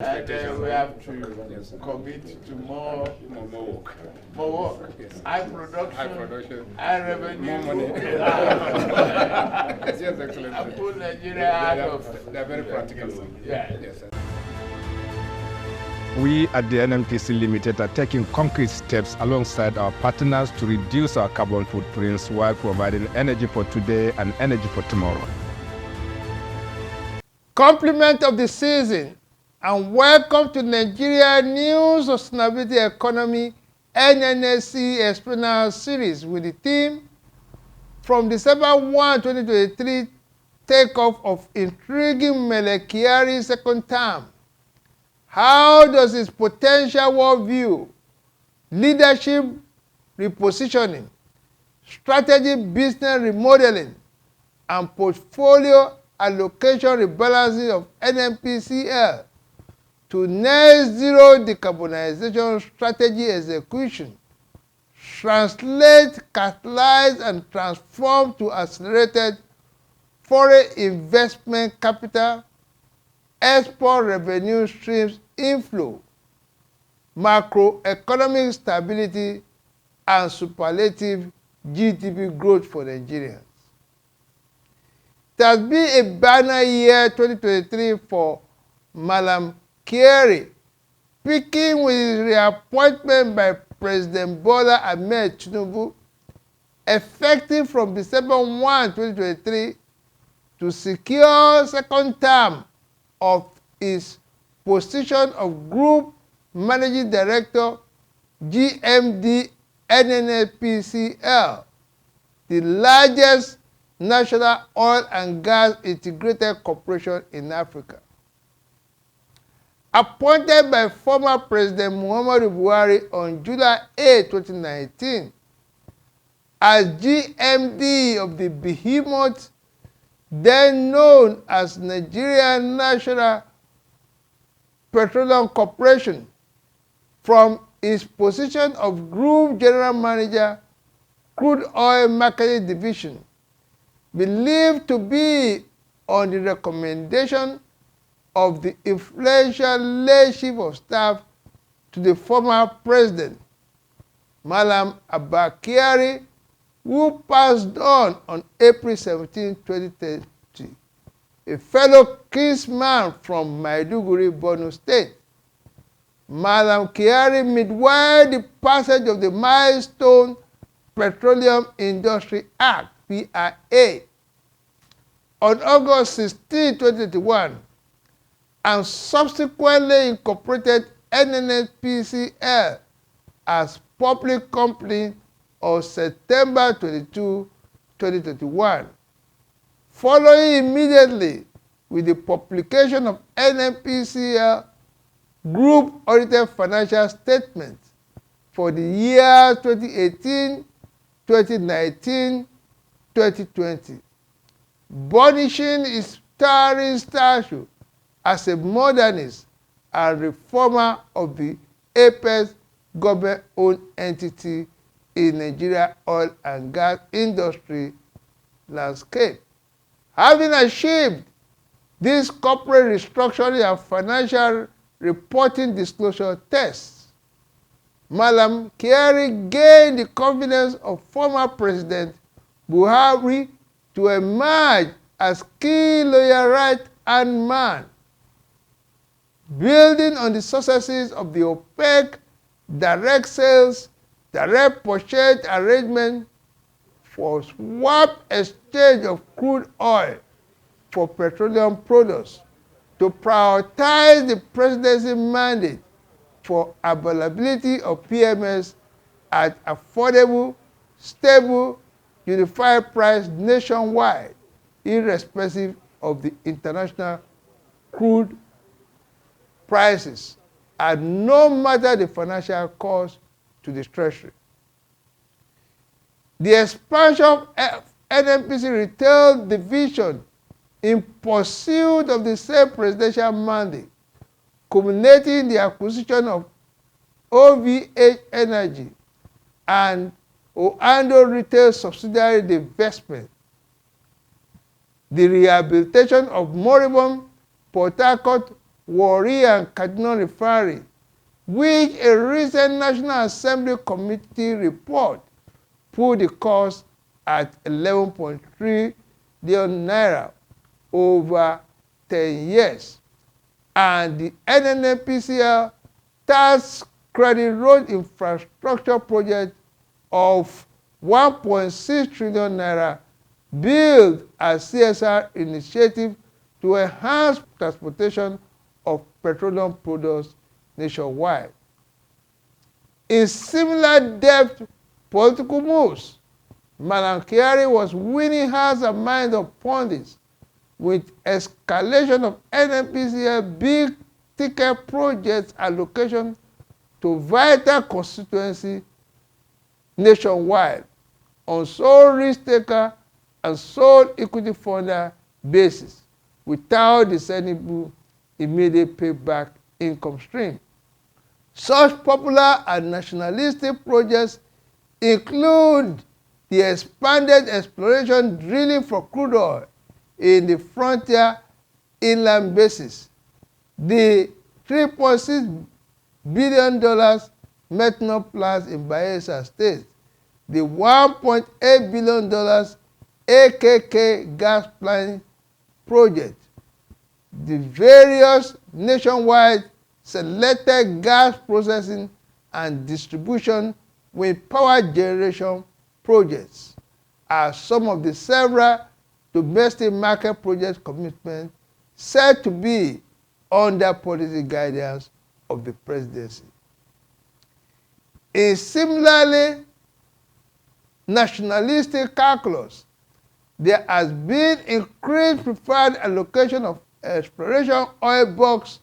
And we have to commit to more work. More work. Yes. High production, high revenue, more money. Yes, excellent. And put Nigeria out of. They're very practical. Yeah. Yes. We at the NNPC Limited are taking concrete steps alongside our partners to reduce our carbon footprints while providing energy for today and energy for tomorrow. Compliment of the season, and welcome to Nigerian New Sustainability Economy NNSE Explainer Series with the theme from December 1, 2023, takeoff of intriguing Mele Kyari second term. How does his potential worldview, leadership repositioning, strategy business remodeling, and portfolio allocation rebalancing of NNPCL to Net Zero Decarbonisation strategy execution translate, catalyze, and transform to accelerated foreign investment capital, export revenue streams inflow, macroeconomic stability, and superlative GDP growth for Nigerians. It has been a banner year 2023 for Mallam Kyari, picking with his reappointment by President Bola Ahmed Tinubu, effective from December 1, 2023, to secure second term of his position of Group Managing Director, GMD NNPCL, the largest national oil and gas integrated corporation in Africa. Appointed by former President Muhammadu Buhari on July 8, 2019, as GMD of the behemoth then known as Nigerian National Petroleum Corporation, from his position of Group General Manager, Crude Oil Marketing Division, believed to be on the recommendation of the influential late Chief of Staff to the former President, Mallam Abba Kyari, who passed on April 17, 2030, a fellow kinsman from Maiduguri Borno State. Mallam Kyari, midway the passage of the milestone Petroleum Industry Act, PIA, on August 16, 2021, and subsequently incorporated NNPCL as public company on September 22, 2021, following immediately with the publication of NNPCL Group Audited Financial Statement for the year 2018, 2019, 2020, burnishing his towering stature as a modernist and reformer of the apex government-owned entity in Nigeria oil and gas industry landscape. Having achieved this corporate restructuring and financial reporting disclosure tests, Mallam Kyari gained the confidence of former President Buhari to emerge as key loyal right-hand man, building on the successes of the opaque direct sales, direct purchase arrangement for swap exchange of crude oil for petroleum products, to prioritize the presidency mandate for availability of PMS at affordable, stable, unified price nationwide, irrespective of the international crude prices, and no matter the financial cost to the treasury. The expansion of NNPC Retail Division in pursuit of the same presidential mandate, culminating in the acquisition of OVH Energy and Oando Retail Subsidiary Divestment, the rehabilitation of moribund Port Harcourt Warri and Kaduna Refinery, which a recent National Assembly Committee report put the cost at 11.3 billion naira over 10 years. And the NNPCL tax credit road infrastructure project of 1.6 trillion naira built a CSR initiative to enhance transportation of petroleum products nationwide. In similar depth political moves, Mallam Kyari was winning hearts and minds of pundits with escalation of NNPCL big ticket projects allocation to vital constituency nationwide on sole risk taker and sole equity funder basis without discernible immediate payback income stream. Such popular and nationalistic projects include the expanded exploration drilling for crude oil in the frontier inland basin, the $3.6 billion methanol plant in Bayelsa State, the $1.8 billion AKK gas plant project, the various nationwide selected gas processing and distribution with power generation projects are some of the several domestic market project commitments said to be under policy guidance of the presidency. In similarly nationalistic calculus, there has been increased preferred allocation of exploration oil blocks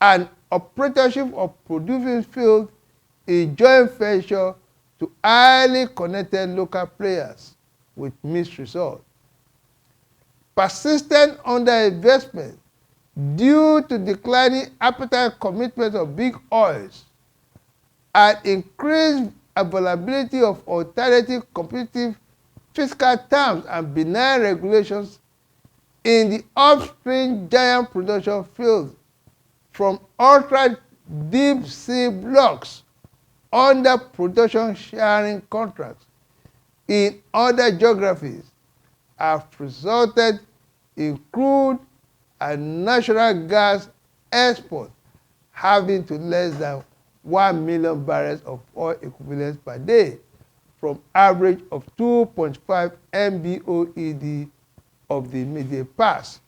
and operatorship of producing fields in joint venture to highly connected local players with mixed results. Persistent underinvestment due to declining appetite commitment of big oils and increased availability of alternative competitive fiscal terms and benign regulations in the upstream giant production fields from ultra-deep sea blocks under production sharing contracts in other geographies have resulted in crude and natural gas exports having to less than 1 million barrels of oil equivalent per day from average of 2.5 MBOED of the immediate past.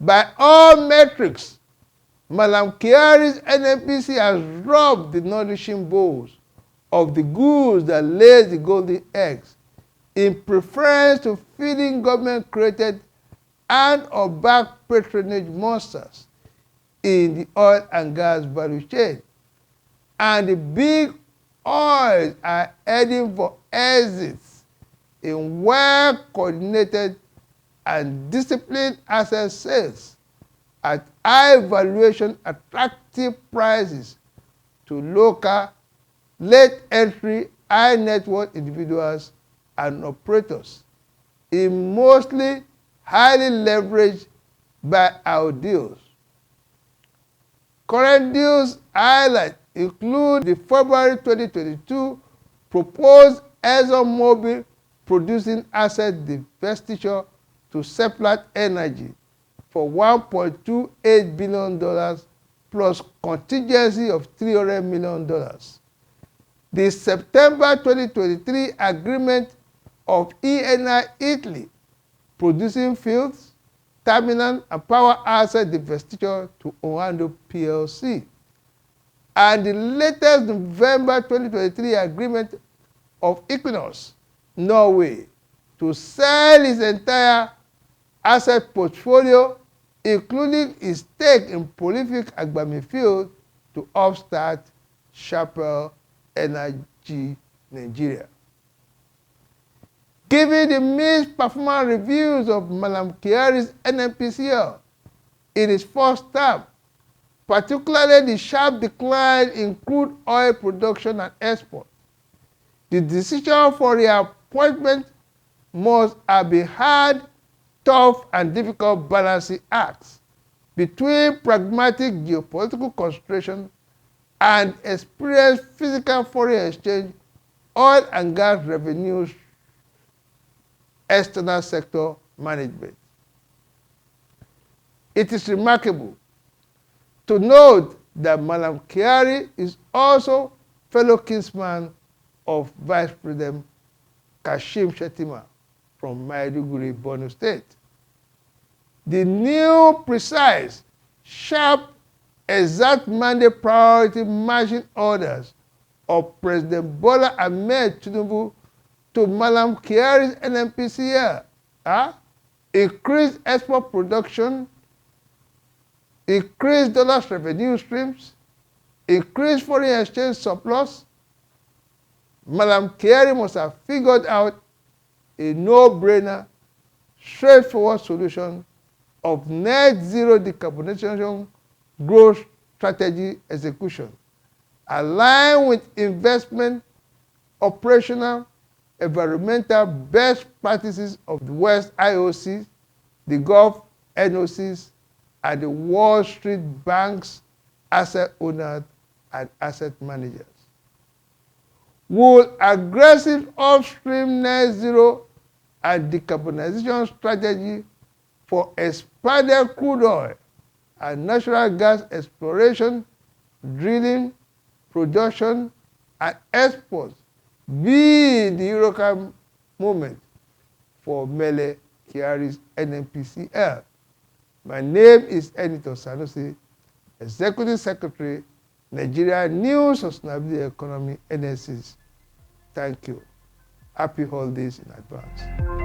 By all metrics, Mallam Kyari's NNPC has robbed the nourishing bowls of the goose that lays the golden eggs in preference to feeding government-created and or back patronage monsters in the oil and gas value chain. And the big oils are heading for exits in well-coordinated and disciplined asset sales at high valuation attractive prices to local, late entry, high net worth individuals and operators, in mostly highly leveraged by our deals. Current deals highlight include the February 2022 proposed ExxonMobil producing asset divestiture to Seplat Energy for $1.28 billion plus contingency of $300 million. The September 2023 agreement of Eni Italy producing fields, terminal and power asset divestiture to Oando PLC. And the latest November 2023 agreement of Equinor, Norway, to sell its entire asset portfolio, including its stake in prolific Agbami field, to upstart Chapel Energy Nigeria. Given the mixed performance reviews of Mallam Kyari's NNPCL in its first term, particularly the sharp decline in crude oil production and export, the decision for reappointment must have been hard, tough, and difficult balancing acts between pragmatic geopolitical consideration and experienced physical foreign exchange, oil and gas revenues, external sector management. It is remarkable to note that Mallam Kyari is also fellow kinsman of Vice President Kashim Shettima from Maiduguri Borno State. The new, precise, sharp, exact mandate priority marching orders of President Bola Ahmed Tinubu to Malam Kyari's NNPCL increased export production, increased dollars revenue streams, increased foreign exchange surplus. Mallam Kyari must have figured out a no-brainer, straightforward solution of net zero decarbonization growth strategy execution, aligned with investment, operational, environmental best practices of the West IOCs, the Gulf NOCs, and the Wall Street banks, asset owners, and asset managers. Will aggressive upstream net zero and decarbonization strategy for expanded crude oil and natural gas exploration, drilling, production, and exports be the Eureka moment for Mele Kyari's NNPCL. My name is Enitan Sanusi, Executive Secretary, Nigerian Sustainability Economy NNSE. Thank you. Happy holidays in advance.